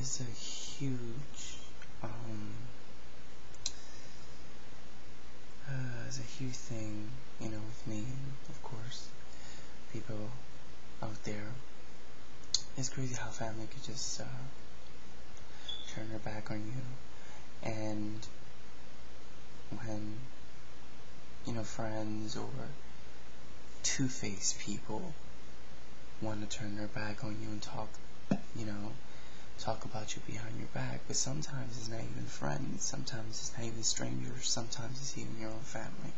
is a huge thing, with me, and of course, people out there. It's crazy how family could just turn their back on you, and when friends or two-faced people want to turn their back on you and talk about you behind your back. But sometimes it's not even friends, sometimes it's not even strangers, sometimes it's even your own family.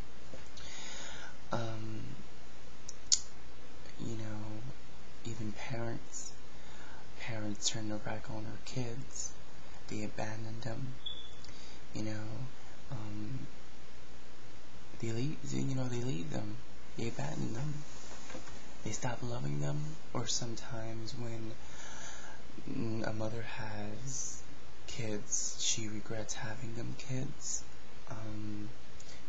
Even parents turn their back on their kids. They abandon them. They leave them. They abandon them. They stop loving them. Or sometimes when a mother has kids, she regrets having them kids,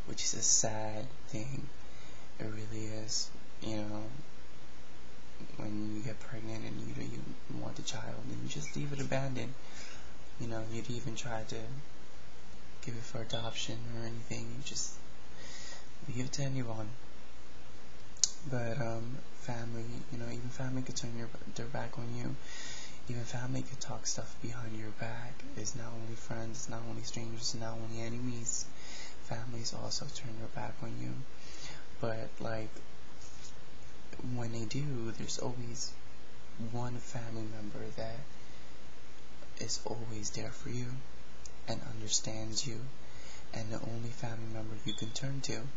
which is a sad thing. It really is. When you get pregnant and you want the child, and you just leave it abandoned. You'd even try to give it for adoption or anything. You just leave it to anyone. But family, even family could turn their back on you. Even family could talk stuff behind your back. It's not only friends, it's not only strangers, it's not only enemies. Families also turn their back on you. But when they do, there's always one family member that is always there for you and understands you, and the only family member you can turn to.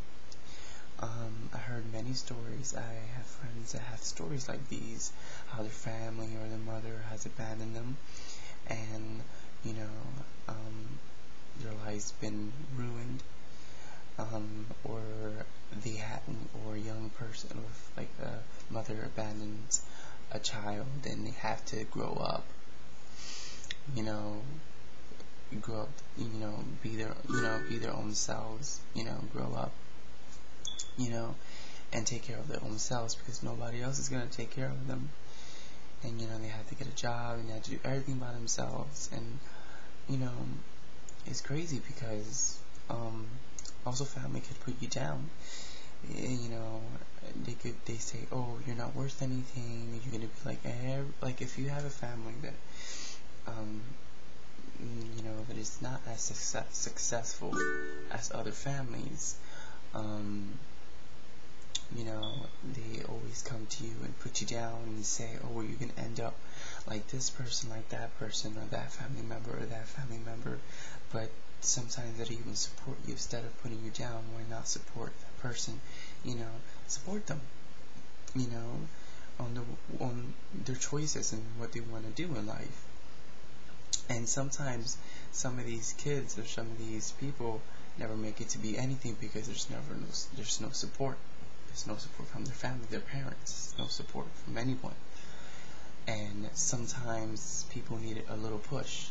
I heard many stories. I have friends that have stories like these, how their family or their mother has abandoned them, and their life's been ruined, or a young person with a mother abandons a child and they have to grow up, be their own selves, grow up, and take care of their own selves because nobody else is going to take care of them. And they have to get a job and they have to do everything by themselves. And it's crazy because also family could put you down. They say, oh, you're not worth anything. You're gonna be like if you have a family that that is not as successful as other families, they always come to you and put you down and say, oh, you're going to end up like this person, like that person, or that family member, or that family member. But sometimes they even support you. Instead of putting you down, why not support that person? Support them, on their choices and what they want to do in life. And sometimes some of these kids or some of these people never make it to be anything because there's no support. There's no support from their family, their parents. There's no support from anyone. And sometimes people need a little push,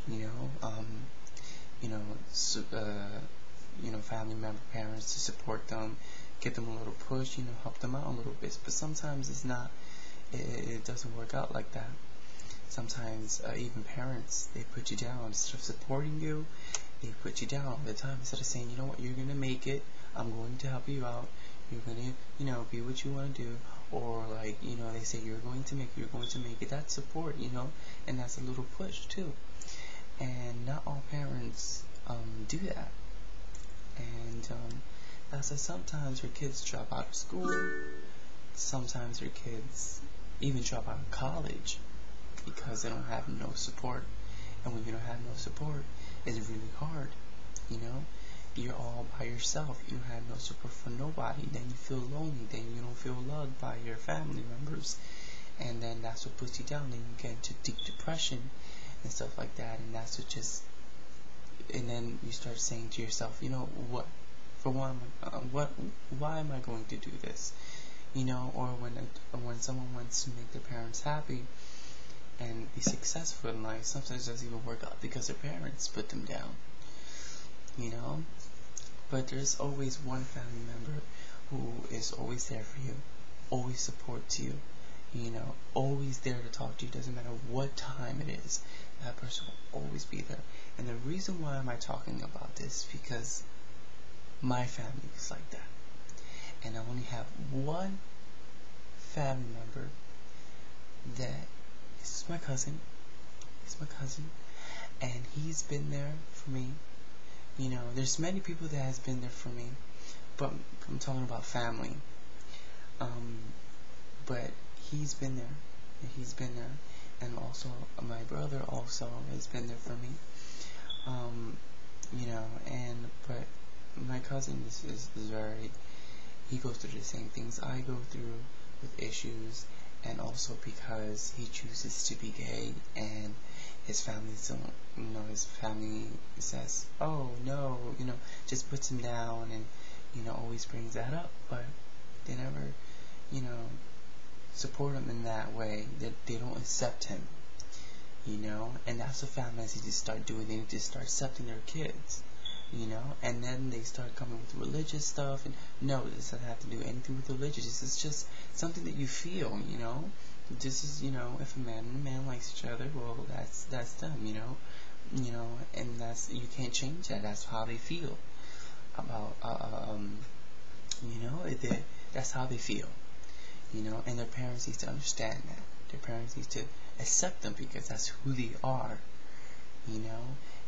family member, parents to support them, give them a little push, help them out a little bit. But sometimes it doesn't work out like that. Sometimes even parents, they put you down. Instead of supporting you, they put you down all the time. Instead of saying, you know what, you're going to make it, I'm going to help you out, you're going to, be what you want to do. Or they say you're going to make it. That's support, and that's a little push too. And not all parents do that. And that's why sometimes your kids drop out of school. Sometimes your kids even drop out of college because they don't have no support. And when you don't have no support, it's really hard. You're all by yourself. You have no support from nobody. Then you feel lonely. Then you don't feel loved by your family members. And then that's what puts you down. Then you get into deep depression and stuff like that. And that's and then you start saying to yourself, what? For one, why am I going to do this? Or when someone wants to make their parents happy and be successful in life, sometimes it doesn't even work out because their parents put them down. But there's always one family member who is always there for you, always supports you, always there to talk to you. Doesn't matter what time it is. That person will always be there. And the reason why am I talking about this? Because my family is like that. And I only have one family member that is my cousin. He's my cousin. And he's been there for me. There's many people that has been there for me. But I'm talking about family. But he's been there. He's been there. And also, my brother also has been there for me. But my cousin is very, he goes through the same things I go through with issues, and also because he chooses to be gay, and his family don't, his family says, oh no, just puts him down, and, always brings that up, but they never, support him in that way, that they don't accept him, and that's what families need to start doing. They need to start accepting their kids, and then they start coming with religious stuff, and no, this doesn't have to do anything with religious, this is just something that you feel, this is, if a man and a man likes each other, well, that's them, and that's, you can't change that, that's how they feel about, that's how they feel, and their parents need to understand that. Their parents need to accept them because that's who they are,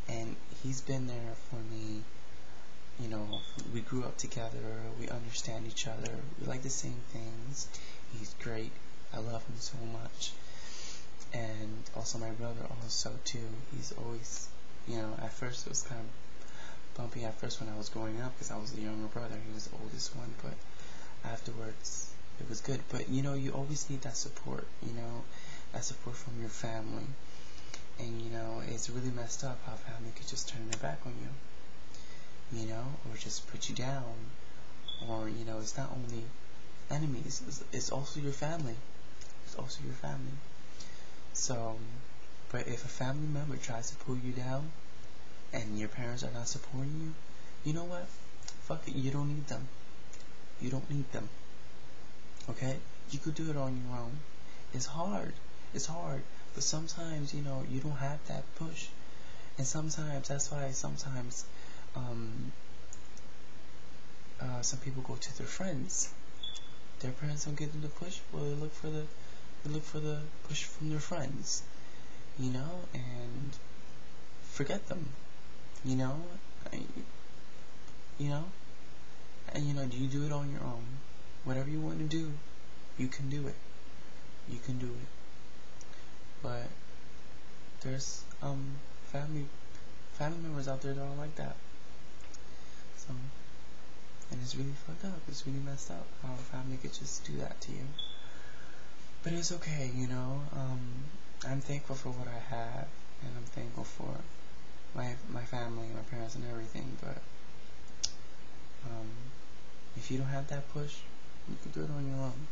and he's been there for me, we grew up together, we understand each other, we like the same things, he's great, I love him so much, and also my brother also too, he's always, at first it was kind of bumpy at first when I was growing up because I was the younger brother, he was the oldest one, but afterwards it was good. But you always need that support, that support from your family, and it's really messed up how family could just turn their back on you, or just put you down, or it's not only enemies, it's also your family, so, but if a family member tries to pull you down and your parents are not supporting you, you know what, fuck it, you don't need them, okay? You could do it on your own. It's hard, but sometimes, you don't have that push, and sometimes, that's why sometimes, some people go to their friends. Their parents don't give them the push, well, they look for the push from their friends, and forget them, and you do it on your own. Whatever you want to do, you can do it. But there's family members out there that are like that. So, and it's really fucked up. It's really messed up how a family could just do that to you. But it's okay, I'm thankful for what I have, and I'm thankful for my family, my parents, and everything. But if you don't have that push, you can do it on your own.